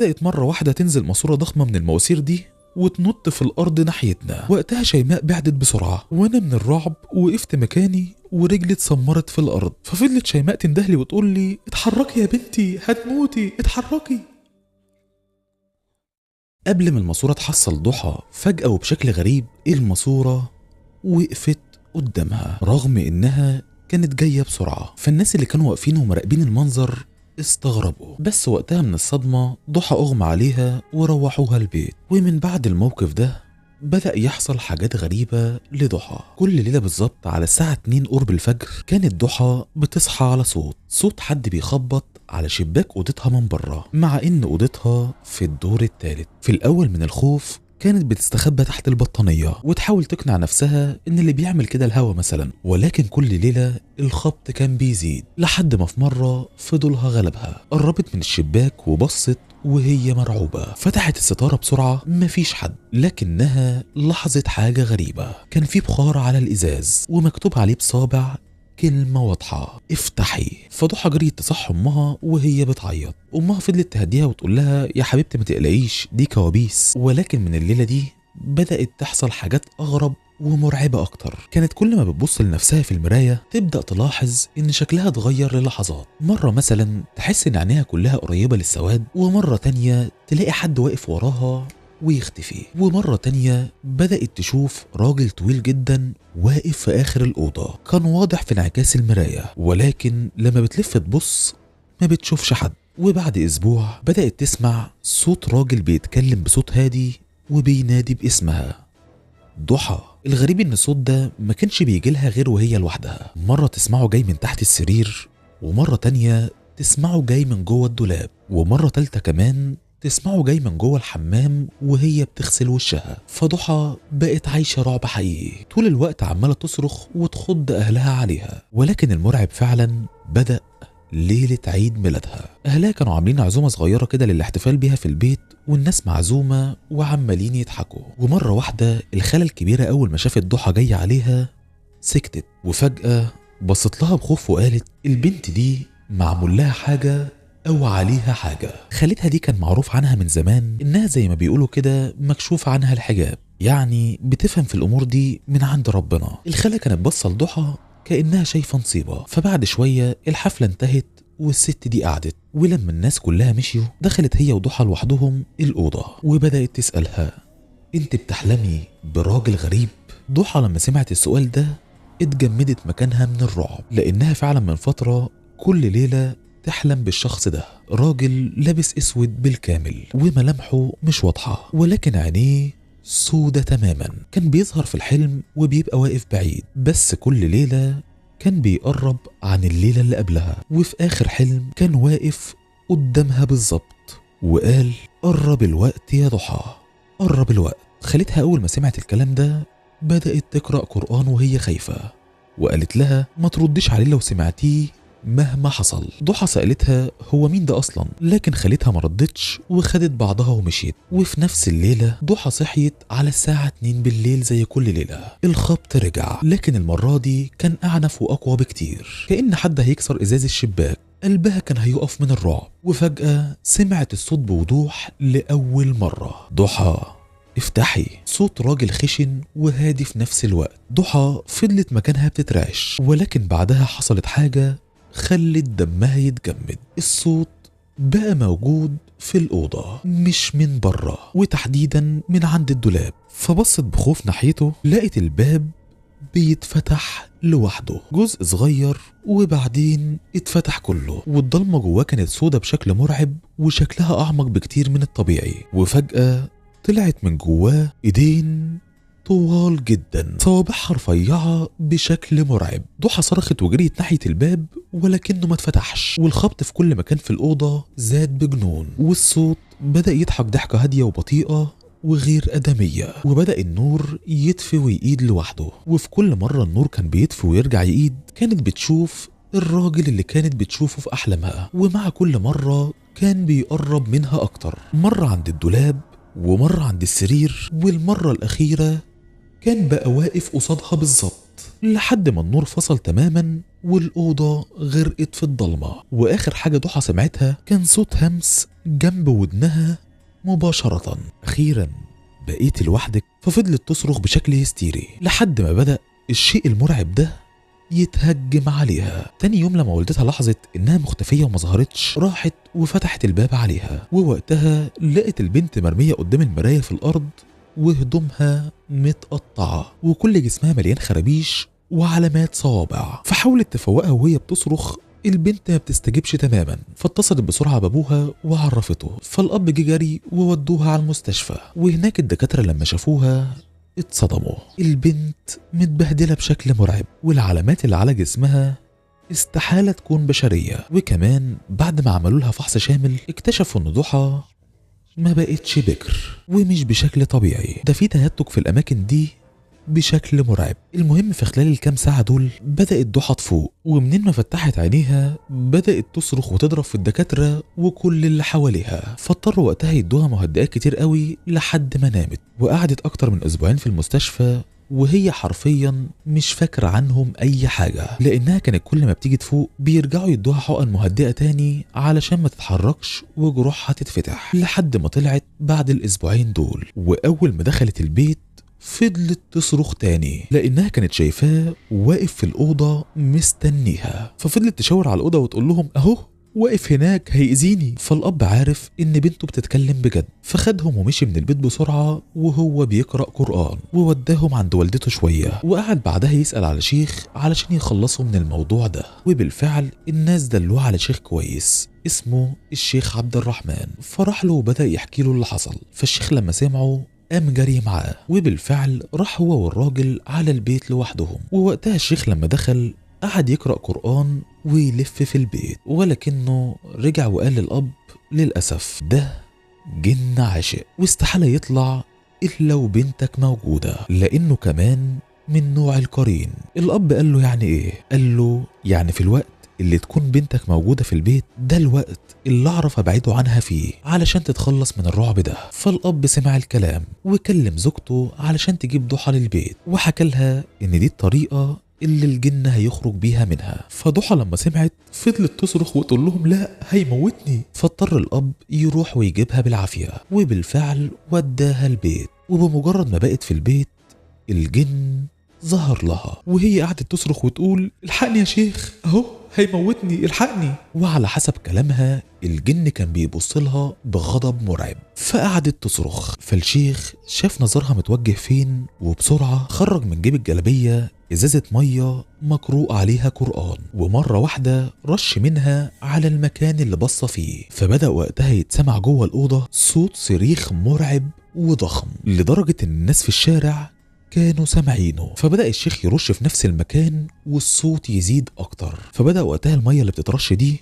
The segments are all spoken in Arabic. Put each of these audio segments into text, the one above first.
بدأت مرة واحدة تنزل ماسورة ضخمة من المواسير دي وتنط في الأرض ناحيتنا. وقتها شيماء بعدت بسرعة، وأنا من الرعب وقفت مكاني ورجلي اتسمرت في الأرض. ففضلت شيماء تندهلي وتقول لي اتحركي يا بنتي هتموتي، اتحركي. قبل ما الماسورة تحصل ضحى فجأة وبشكل غريب الماسورة وقفت قدامها رغم إنها كانت جاية بسرعة. فالناس اللي كانوا واقفين ومراقبين المنظر استغربوا، بس وقتها من الصدمة ضحى أغمى عليها وروحوها البيت. ومن بعد الموقف ده بدأ يحصل حاجات غريبة لضحى. كل ليلة بالظبط على الساعة 2 قرب الفجر كانت ضحى بتصحى على صوت حد بيخبط على شباك أوضتها من بره، مع إن أوضتها في الدور الثالث. في الأول من الخوف كانت بتستخبى تحت البطانية وتحاول تقنع نفسها ان اللي بيعمل كده الهوا مثلا، ولكن كل ليلة الخبط كان بيزيد لحد ما في مرة فضولها غلبها. قربت من الشباك وبصت وهي مرعوبة، فتحت الستارة بسرعة مفيش حد، لكنها لاحظت حاجة غريبة. كان في بخار على الإزاز ومكتوب عليه بصابع كلمة واضحة افتحي. فضحى جريت تصح امها وهي بتعيط. امها فضلت تهديها وتقول لها يا حبيبتي ما تقلقيش دي كوابيس. ولكن من الليلة دي بدأت تحصل حاجات اغرب ومرعبة اكتر. كانت كل ما بتبص لنفسها في المراية تبدأ تلاحظ ان شكلها اتغير للحظات. مرة مثلا تحس ان عينيها كلها قريبة للسواد، ومرة تانية تلاقي حد واقف وراها ويختفي، ومرة تانية بدأت تشوف راجل طويل جدا واقف في آخر الأوضة. كان واضح في انعكاس المراية، ولكن لما بتلف تبص ما بتشوفش حد. وبعد أسبوع بدأت تسمع صوت راجل بيتكلم بصوت هادي وبينادي باسمها ضحى. الغريب ان الصوت ده ما كانش بيجيلها غير وهي لوحدها. مرة تسمعه جاي من تحت السرير، ومرة تانية تسمعه جاي من جوه الدولاب، ومرة تالتة كمان تسمعه جاي من جوه الحمام وهي بتغسل وشها. فضحى بقت عايشة رعب حقيقي، طول الوقت عمالة تصرخ وتخض أهلها عليها. ولكن المرعب فعلا بدأ ليلة عيد ميلادها. أهلها كانوا عاملين عزومة صغيرة كده للاحتفال بيها في البيت، والناس معزومة وعمالين يضحكوا. ومرة واحدة الخالة الكبيرة أول ما شافت ضحى جاية عليها سكتت، وفجأة بصت لها بخوف وقالت البنت دي معمول لها حاجة أو عليها حاجة. خالتها دي كان معروف عنها من زمان إنها زي ما بيقولوا كده مكشوف عنها الحجاب، يعني بتفهم في الأمور دي من عند ربنا. الخالة كانت بصة لضحى كأنها شايفة نصيبة. فبعد شوية الحفلة انتهت والست دي قعدت، ولما الناس كلها مشيوا دخلت هي وضحى لوحدهم الأوضة وبدأت تسألها انت بتحلمي براجل غريب؟ ضحى لما سمعت السؤال ده اتجمدت مكانها من الرعب، لأنها فعلا من فترة كل ليلة تحلم بالشخص ده. راجل لابس اسود بالكامل وملامحه مش واضحة، ولكن عينيه سودة تماما. كان بيظهر في الحلم وبيبقى واقف بعيد، بس كل ليلة كان بيقرب عن الليلة اللي قبلها. وفي آخر حلم كان واقف قدامها بالظبط وقال قرب الوقت يا ضحى، قرب الوقت. خالتها أول ما سمعت الكلام ده بدأت تقرأ قرآن وهي خايفة، وقالت لها ما تردش عليه لو سمعتيه مهما حصل. ضحى سألتها هو مين ده أصلا، لكن خالتها ما ردتش وخدت بعضها ومشيت. وفي نفس الليلة ضحى صحيت على الساعة 2 بالليل زي كل ليلة. الخبط رجع، لكن المرة دي كان أعنف وأقوى بكتير، كأن حد هيكسر إزاز الشباك. قلبها كان هيقف من الرعب، وفجأة سمعت الصوت بوضوح لأول مرة ضحى افتحي. صوت راجل خشن وهادي في نفس الوقت. ضحى فضلت مكانها بتترعش، ولكن بعدها حصلت حاجة خلت دمها يتجمد. الصوت بقى موجود في الأوضة مش من بره، وتحديدا من عند الدولاب. فبصت بخوف ناحيته لقت الباب بيتفتح لوحده جزء صغير وبعدين اتفتح كله، والضلمة جواه كانت سودة بشكل مرعب وشكلها أعمق بكتير من الطبيعي. وفجأة طلعت من جواه ايدين طوال جدا صوابعها رفيعة بشكل مرعب. ضحى صرخت وجريت ناحية الباب ولكنه ما اتفتحش، والخبط في كل مكان في الأوضة زاد بجنون، والصوت بدأ يضحك ضحكة هادية وبطيئة وغير آدمية. وبدأ النور يطفي ويقيد لوحده، وفي كل مرة النور كان بيطفي ويرجع يقيد كانت بتشوف الراجل اللي كانت بتشوفه في أحلامها، ومع كل مرة كان بيقرب منها أكتر. مرة عند الدولاب ومرة عند السرير، والمرة الأخيرة كان بقى واقف قصادها بالظبط. لحد ما النور فصل تماما والأوضة غرقت في الضلمة. وآخر حاجة ضحى سمعتها كان صوت همس جنب ودنها مباشرة. أخيرا بقيت لوحدك. ففضلت تصرخ بشكل هستيري لحد ما بدأ الشيء المرعب ده يتهجم عليها. تاني يوم لما والدتها لاحظت انها مختفية وما ظهرتش، راحت وفتحت الباب عليها، ووقتها لقت البنت مرمية قدام المراية في الأرض وهدومها متقطعة وكل جسمها مليان خرابيش وعلامات صوابع. فحاولت تفوقها وهي بتصرخ، البنت ما بتستجيبش تماما. فاتصلت بسرعة بابوها وعرفته، فالأب جه جري وودوها على المستشفى. وهناك الدكاترة لما شافوها اتصدموا. البنت متبهدلة بشكل مرعب، والعلامات اللي على جسمها استحالة تكون بشرية. وكمان بعد ما عملوا لها فحص شامل اكتشفوا ان ضحى ما بقتش بكر، ومش بشكل طبيعي، ده في تهتك في الأماكن دي بشكل مرعب. المهم في خلال الكام ساعة دول بدأت ضحى تفوق، ومنين ما فتحت عينيها بدأت تصرخ وتضرب في الدكاترة وكل اللي حواليها. فاضطروا وقتها يدوها مهدئات كتير قوي لحد ما نامت. وقعدت أكتر من أسبوعين في المستشفى وهي حرفيا مش فاكرة عنهم أي حاجة، لأنها كانت كل ما بتيجي تفوق بيرجعوا يدوها حقن مهدئة تاني علشان ما تتحركش وجروحها تتفتح. لحد ما طلعت بعد الأسبوعين دول، وأول ما دخلت البيت فضلت تصرخ تاني لأنها كانت شايفاه واقف في الأوضة مستنيها. ففضلت تشاور على الأوضة وتقول لهم أهو واقف هناك هيأذيني. فالأب عارف إن بنته بتتكلم بجد، فخدهم ومشي من البيت بسرعة وهو بيقرأ قرآن، ووداهم عند والدته شوية، وقعد بعدها يسأل على شيخ علشان يخلصوا من الموضوع ده. وبالفعل الناس دلوه على شيخ كويس اسمه الشيخ عبد الرحمن. فراح له وبدأ يحكي له اللي حصل. فالشيخ لما سمعه قام جري معاه، وبالفعل راح هو والراجل على البيت لوحدهم. ووقتها الشيخ لما دخل قعد يقرأ قرآن ويلف في البيت، ولكنه رجع وقال للأب للأسف ده جن عاشق واستحالة يطلع إلا وبنتك موجودة، لأنه كمان من نوع القرين. الأب قال له يعني إيه؟ قال له يعني في الوقت اللي تكون بنتك موجودة في البيت ده الوقت اللي أعرف أبعده عنها فيه علشان تتخلص من الرعب ده. فالأب سمع الكلام وكلم زوجته علشان تجيب ضحى للبيت، وحكى لها إن دي الطريقة اللي الجن هيخرج بيها منها. فضحى لما سمعت فضلت تصرخ وتقول لهم لا هيموتني. فاضطر الأب يروح ويجيبها بالعافية، وبالفعل وداها البيت. وبمجرد ما بقت في البيت الجن ظهر لها وهي قعدت تصرخ وتقول الحقني يا شيخ اهو هيموتني الحقني. وعلى حسب كلامها الجن كان بيبص لها بغضب مرعب، فقعدت تصرخ. فالشيخ شاف نظرها متوجه فين وبسرعة خرج من جيب الجلابية ازازة مية مقروء عليها قرآن، ومرة واحدة رش منها على المكان اللي بص فيه. فبدأ وقتها يتسمع جوه الأوضة صوت صريخ مرعب وضخم لدرجة ان الناس في الشارع كانوا سامعينه. فبدأ الشيخ يرش في نفس المكان والصوت يزيد أكتر. فبدأ وقتها المية اللي بتترش دي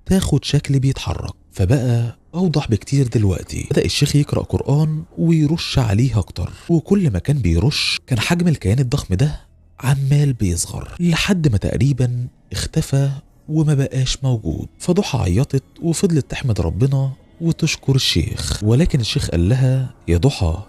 تاخد شكل بيتحرك، فبقى أوضح بكتير دلوقتي. بدأ الشيخ يقرأ قرآن ويرش عليه أكتر، وكل ما كان بيرش كان حجم الكيان الضخم ده عمال بيصغر لحد ما تقريبا اختفى وما بقاش موجود. فضحى عيطت وفضلت تحمد ربنا وتشكر الشيخ، ولكن الشيخ قال لها يا ضحى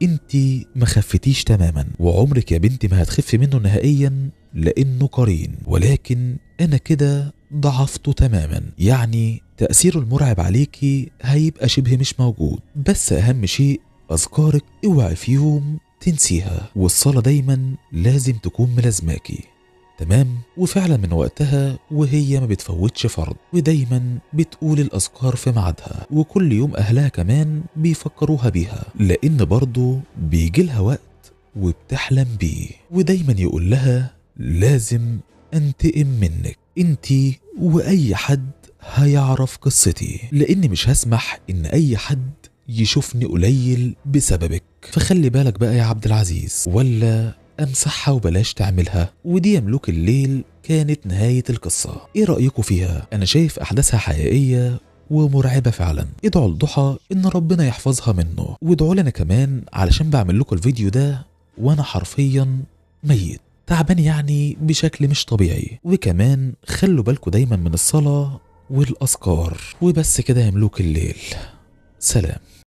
انتي ما خفتيش تماما، وعمرك يا بنتي ما هتخفي منه نهائيا لانه قرين، ولكن انا كده ضعفته تماما، يعني تأثيره المرعب عليكي هيبقى شبه مش موجود. بس اهم شيء اذكارك اوعي في يوم تنسيها، والصلاة دايما لازم تكون ملازماكي تمام. وفعلا من وقتها وهي ما بتفوتش فرض، ودايما بتقول الأذكار في ميعادها، وكل يوم أهلها كمان بيفكروها بيها، لأن برضه بيجيلها وقت وبتحلم بيه. ودايما يقول لها لازم أنتقم منك انتي وأي حد هيعرف قصتي، لأني مش هسمح إن أي حد يشوفني قليل بسببك. فخلي بالك بقى يا عبد العزيز، ولا امسحها وبلاش تعملها. ودي يا ملوك الليل كانت نهاية القصة. ايه رأيكم فيها؟ انا شايف احداثها حقيقية ومرعبة فعلا. ادعوا لضحى ان ربنا يحفظها منه، وادعوا لنا كمان علشان بعمل لكم الفيديو ده وانا حرفيا ميت تعبان يعني بشكل مش طبيعي. وكمان خلوا بالكم دايما من الصلاة والاذكار. وبس كده يا ملوك الليل، سلام.